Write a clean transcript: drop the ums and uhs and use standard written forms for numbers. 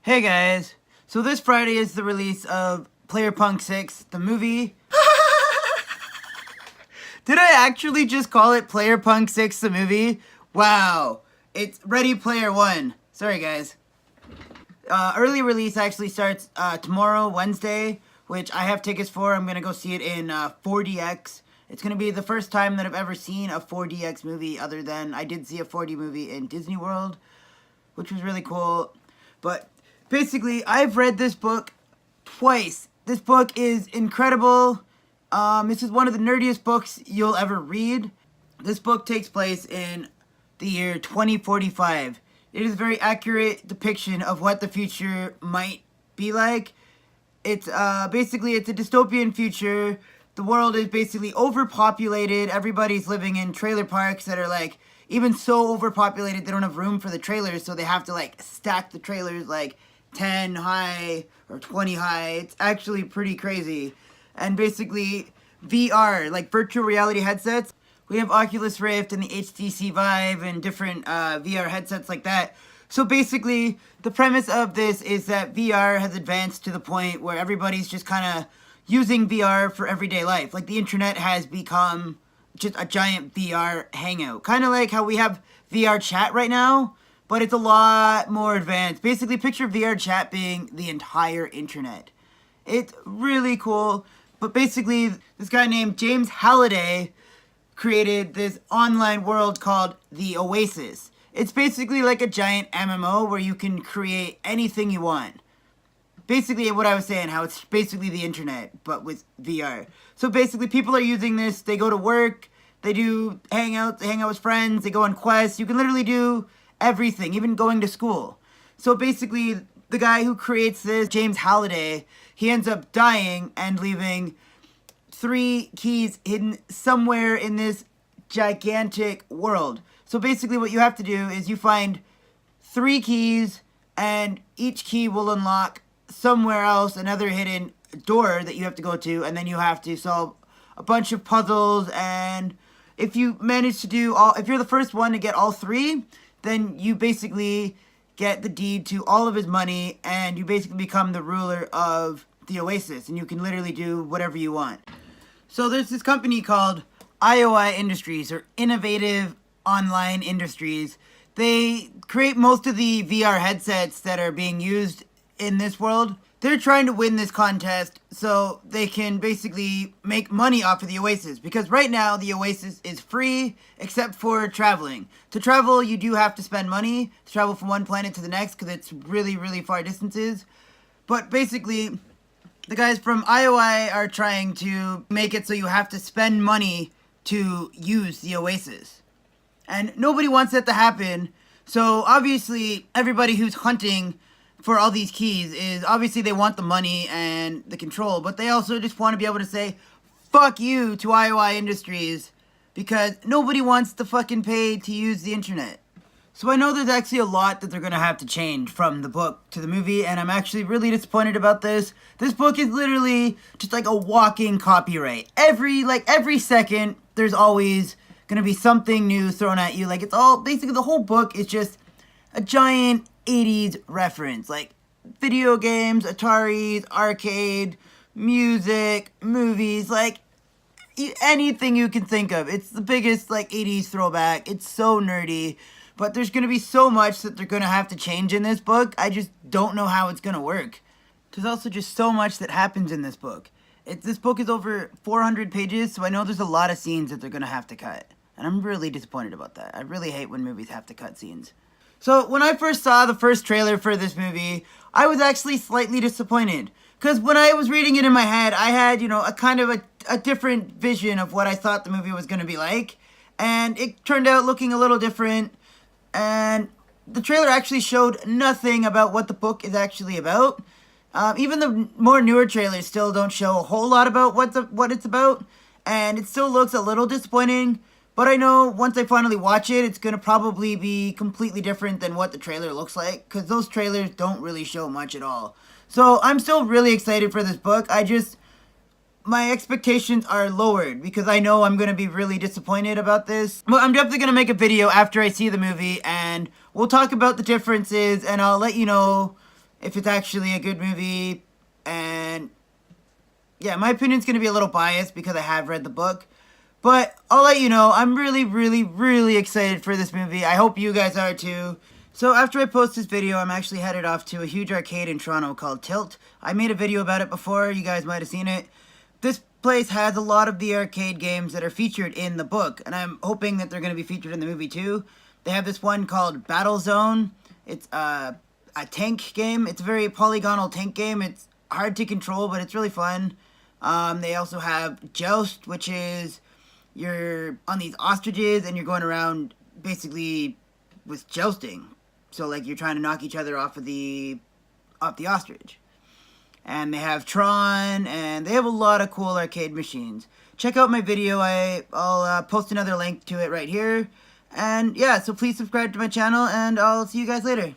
Hey guys, so this Friday is the release of Player Punk 6, the movie. Did I actually just call it Player Punk 6, the movie? Wow, it's Ready Player One. Sorry guys. Early release actually starts tomorrow, Wednesday, which I have tickets for. I'm gonna go see it in 4DX. It's gonna be the first time that I've ever seen a 4DX movie other than I did see a 4D movie in Disney World, which was really cool. But basically, I've read this book twice. This book is incredible. This is one of the nerdiest books you'll ever read. This book takes place in the year 2045. It is a very accurate depiction of what the future might be like. It's basically, it's a dystopian future. The world is basically overpopulated. Everybody's living in trailer parks that are like, even so overpopulated, they don't have room for the trailers, so they have to like stack the trailers like 10 high or 20 high. It's actually pretty crazy. And basically, VR, like virtual reality headsets, we have Oculus Rift and the HTC Vive and different VR headsets like that. So basically, the premise of this is that VR has advanced to the point where everybody's just kind of using VR for everyday life. Like the internet has become just a giant VR hangout. Kind of like how we have VR chat right now, but it's a lot more advanced. Basically, picture VR chat being the entire internet. It's really cool. But basically, this guy named James Halliday created this online world called the Oasis. It's basically like a giant MMO where you can create anything you want. Basically, what I was saying, how it's basically the internet, but with VR. So basically, people are using this. They go to work, they do hangouts, they hang out with friends, they go on quests. You can literally do everything, even going to school. So basically, the guy who creates this, James Halliday, he ends up dying and leaving 3 keys hidden somewhere in this gigantic world. So basically what you have to do is you find 3 keys, and each key will unlock somewhere else another hidden door that you have to go to, and then you have to solve a bunch of puzzles. And if you manage to do all, if you're the first one to get all 3, then you basically get the deed to all of his money, and you basically become the ruler of the Oasis, and you can literally do whatever you want. So there's this company called IOI Industries, or Innovative Online Industries. They create most of the VR headsets that are being used in this world. They're trying to win this contest so they can basically make money off of the Oasis. Because right now, the Oasis is free, except for traveling. To travel, you do have to spend money to travel from one planet to the next, because it's really, really far distances. But basically, the guys from IOI are trying to make it so you have to spend money to use the Oasis. And nobody wants that to happen. So obviously, everybody who's hunting for all these keys is, obviously they want the money and the control, but they also just want to be able to say, fuck you to IOI Industries, because nobody wants to fucking pay to use the internet. So I know there's actually a lot that they're going to have to change from the book to the movie, and I'm actually really disappointed about this. This book is literally just like a walking copyright. Every second, there's always going to be something new thrown at you. Like, it's all, basically the whole book is just a giant 80s reference. Like, video games, Ataris, arcade, music, movies, like, anything you can think of. It's the biggest, like, 80s throwback. It's so nerdy. But there's going to be so much that they're going to have to change in this book. I just don't know how it's going to work. There's also just so much that happens in this book. This book is over 400 pages, so I know there's a lot of scenes that they're going to have to cut. And I'm really disappointed about that. I really hate when movies have to cut scenes. So when I first saw the first trailer for this movie, I was actually slightly disappointed. Because when I was reading it in my head, I had, a kind of a different vision of what I thought the movie was going to be like. And it turned out looking a little different. And the trailer actually showed nothing about what the book is actually about. Even the more newer trailers still don't show a whole lot about what it's about. And it still looks a little disappointing. But I know once I finally watch it, it's going to probably be completely different than what the trailer looks like. Because those trailers don't really show much at all. So I'm still really excited for this book. My expectations are lowered because I know I'm going to be really disappointed about this. But I'm definitely going to make a video after I see the movie, and we'll talk about the differences, and I'll let you know if it's actually a good movie. And yeah, my opinion's going to be a little biased because I have read the book. But I'll let you know, I'm really, really, really excited for this movie. I hope you guys are too. So after I post this video, I'm actually headed off to a huge arcade in Toronto called Tilt. I made a video about it before, you guys might have seen it. This place has a lot of the arcade games that are featured in the book, and I'm hoping that they're going to be featured in the movie too. They have this one called Battle Zone. It's a tank game. It's a very polygonal tank game. It's hard to control, but it's really fun. They also have Joust, which is you're on these ostriches and you're going around basically with jousting. So like you're trying to knock each other off the ostrich. And they have Tron, and they have a lot of cool arcade machines. Check out my video. I'll post another link to it right here. And yeah, so please subscribe to my channel, and I'll see you guys later.